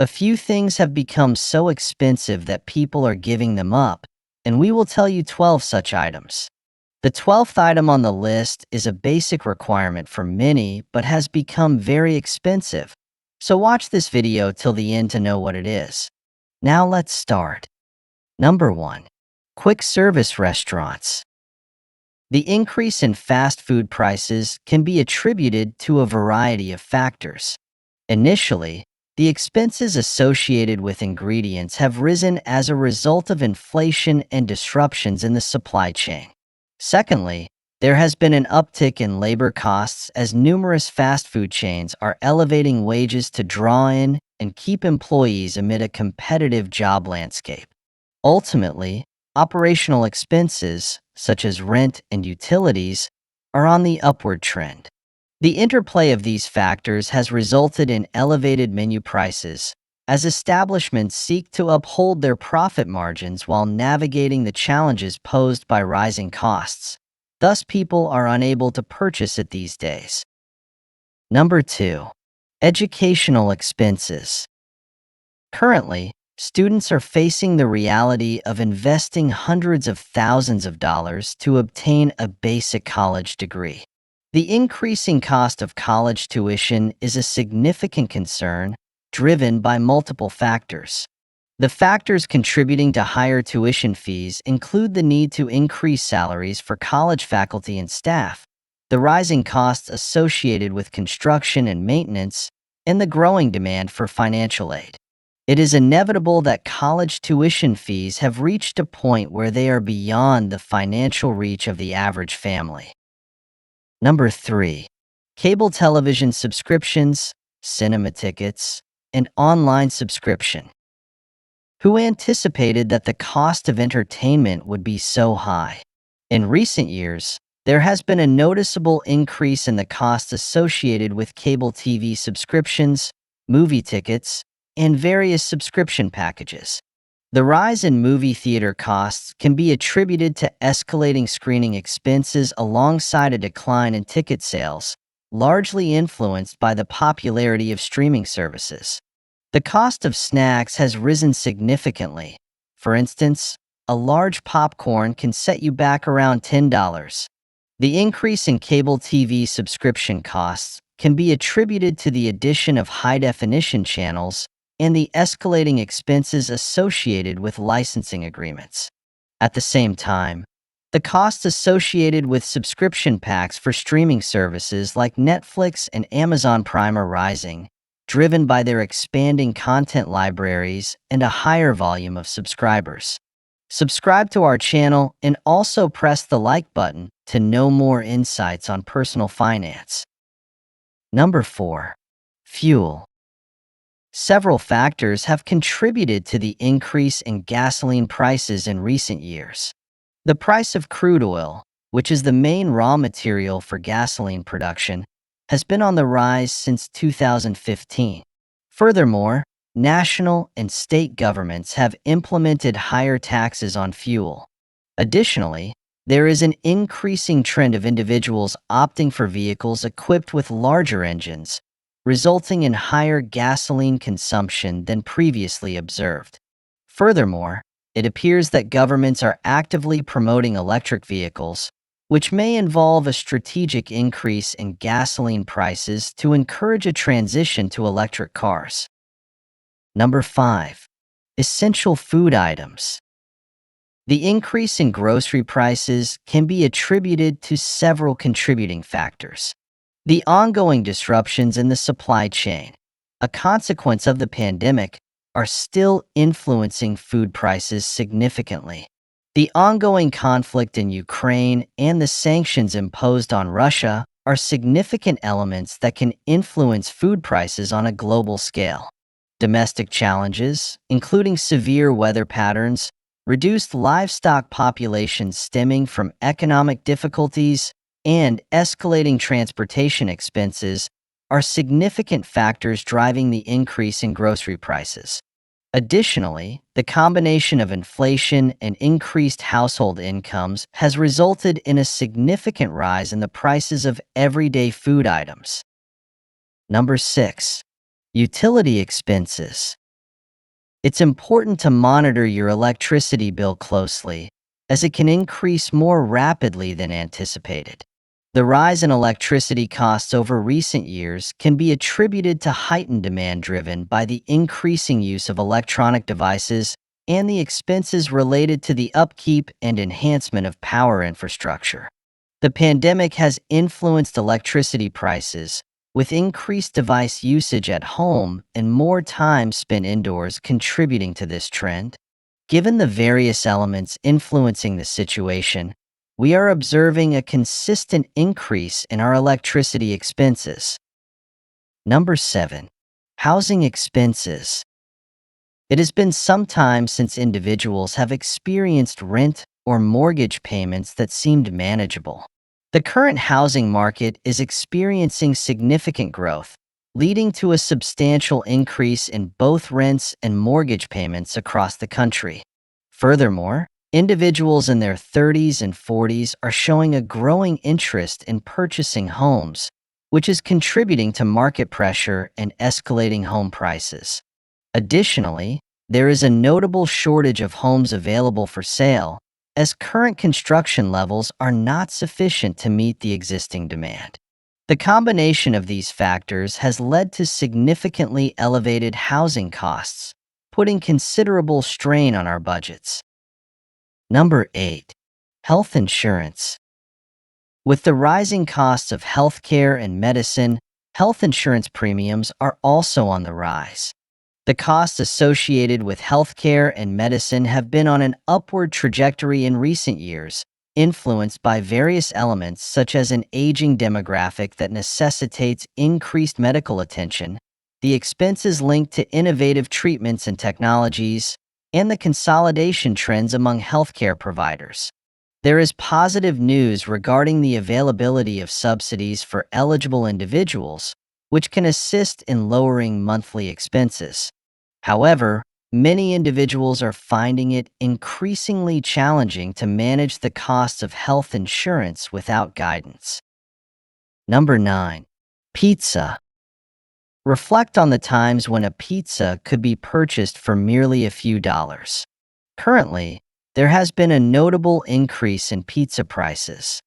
A few things have become so expensive that people are giving them up, and we will tell you 12 such items. The 12th item on the list is a basic requirement for many, but has become very expensive. So watch this video till the end to know what it is. Now let's start. Number 1. Quick service restaurants. The increase in fast food prices can be attributed to a variety of factors. Initially, the expenses associated with ingredients have risen as a result of inflation and disruptions in the supply chain. Secondly, there has been an uptick in labor costs as numerous fast food chains are elevating wages to draw in and keep employees amid a competitive job landscape. Ultimately, operational expenses, such as rent and utilities, are on the upward trend. The interplay of these factors has resulted in elevated menu prices, as establishments seek to uphold their profit margins while navigating the challenges posed by rising costs. Thus, people are unable to purchase it these days. Number 2. Educational expenses. Currently, students are facing the reality of investing hundreds of thousands of dollars to obtain a basic college degree. The increasing cost of college tuition is a significant concern, driven by multiple factors. The factors contributing to higher tuition fees include the need to increase salaries for college faculty and staff, the rising costs associated with construction and maintenance, and the growing demand for financial aid. It is inevitable that college tuition fees have reached a point where they are beyond the financial reach of the average family. Number 3. Cable television subscriptions, cinema tickets, and online subscription. Who anticipated that the cost of entertainment would be so high? In recent years, there has been a noticeable increase in the costs associated with cable TV subscriptions, movie tickets, and various subscription packages. The rise in movie theater costs can be attributed to escalating screening expenses alongside a decline in ticket sales, largely influenced by the popularity of streaming services. The cost of snacks has risen significantly. For instance, a large popcorn can set you back around $10. The increase in cable TV subscription costs can be attributed to the addition of high-definition channels and the escalating expenses associated with licensing agreements. At the same time, the costs associated with subscription packs for streaming services like Netflix and Amazon Prime are rising, driven by their expanding content libraries and a higher volume of subscribers. Subscribe to our channel and also press the like button to know more insights on personal finance. Number 4. Fuel. Several factors have contributed to the increase in gasoline prices in recent years. The price of crude oil, which is the main raw material for gasoline production, has been on the rise since 2015. Furthermore, national and state governments have implemented higher taxes on fuel. Additionally, there is an increasing trend of individuals opting for vehicles equipped with larger engines, resulting in higher gasoline consumption than previously observed. Furthermore, it appears that governments are actively promoting electric vehicles, which may involve a strategic increase in gasoline prices to encourage a transition to electric cars. Number 5. Essential food items. The increase in grocery prices can be attributed to several contributing factors. The ongoing disruptions in the supply chain, a consequence of the pandemic, are still influencing food prices significantly. The ongoing conflict in Ukraine and the sanctions imposed on Russia are significant elements that can influence food prices on a global scale. Domestic challenges, including severe weather patterns, reduced livestock populations stemming from economic difficulties, and escalating transportation expenses are significant factors driving the increase in grocery prices. Additionally, the combination of inflation and increased household incomes has resulted in a significant rise in the prices of everyday food items. Number 6. Utility expenses. It's important to monitor your electricity bill closely, as it can increase more rapidly than anticipated. The rise in electricity costs over recent years can be attributed to heightened demand driven by the increasing use of electronic devices and the expenses related to the upkeep and enhancement of power infrastructure. The pandemic has influenced electricity prices, with increased device usage at home and more time spent indoors contributing to this trend. Given the various elements influencing the situation, we are observing a consistent increase in our electricity expenses. Number 7. Housing expenses. It has been some time since individuals have experienced rent or mortgage payments that seemed manageable. The current housing market is experiencing significant growth, leading to a substantial increase in both rents and mortgage payments across the country. Furthermore, individuals in their 30s and 40s are showing a growing interest in purchasing homes, which is contributing to market pressure and escalating home prices. Additionally, there is a notable shortage of homes available for sale, as current construction levels are not sufficient to meet the existing demand. The combination of these factors has led to significantly elevated housing costs, putting considerable strain on our budgets. Number 8. Health insurance. With the rising costs of healthcare and medicine, health insurance premiums are also on the rise. The costs associated with healthcare and medicine have been on an upward trajectory in recent years, influenced by various elements such as an aging demographic that necessitates increased medical attention, the expenses linked to innovative treatments and technologies, and the consolidation trends among healthcare providers. There is positive news regarding the availability of subsidies for eligible individuals, which can assist in lowering monthly expenses. However, many individuals are finding it increasingly challenging to manage the costs of health insurance without guidance. Number 9. Pizza. Reflect on the times when a pizza could be purchased for merely a few dollars. Currently, there has been a notable increase in pizza prices.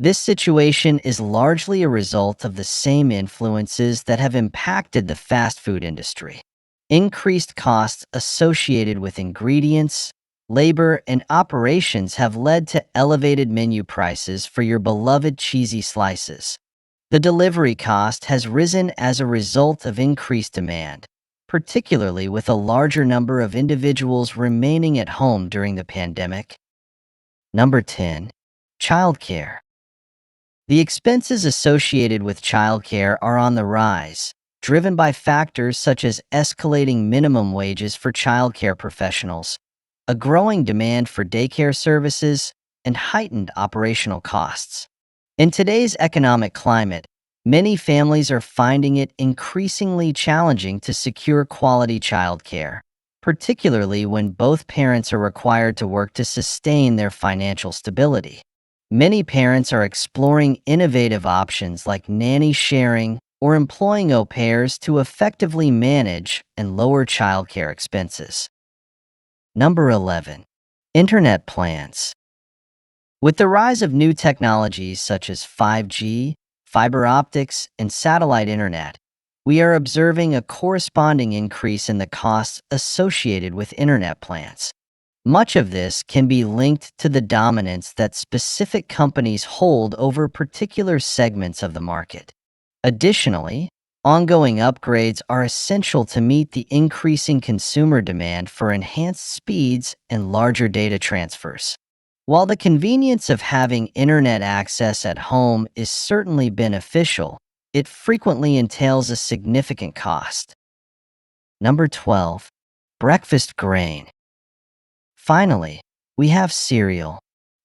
This situation is largely a result of the same influences that have impacted the fast food industry. Increased costs associated with ingredients, labor, and operations have led to elevated menu prices for your beloved cheesy slices. The delivery cost has risen as a result of increased demand, particularly with a larger number of individuals remaining at home during the pandemic. Number 10. Childcare. The expenses associated with childcare are on the rise, driven by factors such as escalating minimum wages for childcare professionals, a growing demand for daycare services, and heightened operational costs. In today's economic climate, many families are finding it increasingly challenging to secure quality childcare, particularly when both parents are required to work to sustain their financial stability. Many parents are exploring innovative options like nanny sharing or employing au pairs to effectively manage and lower childcare expenses. Number 11. Internet plans. With the rise of new technologies such as 5G, fiber optics, and satellite internet, we are observing a corresponding increase in the costs associated with internet plans. Much of this can be linked to the dominance that specific companies hold over particular segments of the market. Additionally, ongoing upgrades are essential to meet the increasing consumer demand for enhanced speeds and larger data transfers. While the convenience of having internet access at home is certainly beneficial, it frequently entails a significant cost. Number 12. Breakfast grain. Finally, we have cereal.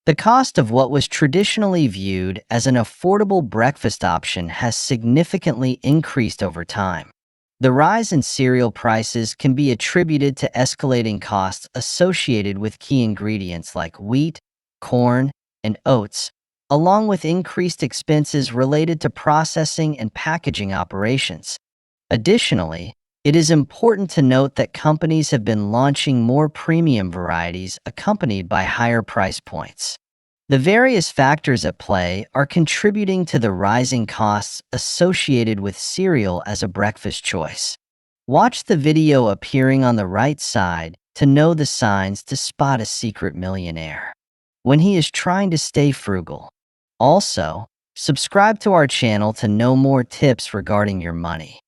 The cost of what was traditionally viewed as an affordable breakfast option has significantly increased over time. The rise in cereal prices can be attributed to escalating costs associated with key ingredients like wheat, corn, and oats, along with increased expenses related to processing and packaging operations. Additionally, It is important to note that companies have been launching more premium varieties accompanied by higher price points. The various factors at play are contributing to the rising costs associated with cereal as a breakfast choice. Watch the video appearing on the right side to know the signs to spot a secret millionaire when he is trying to stay frugal. Also, subscribe to our channel to know more tips regarding your money.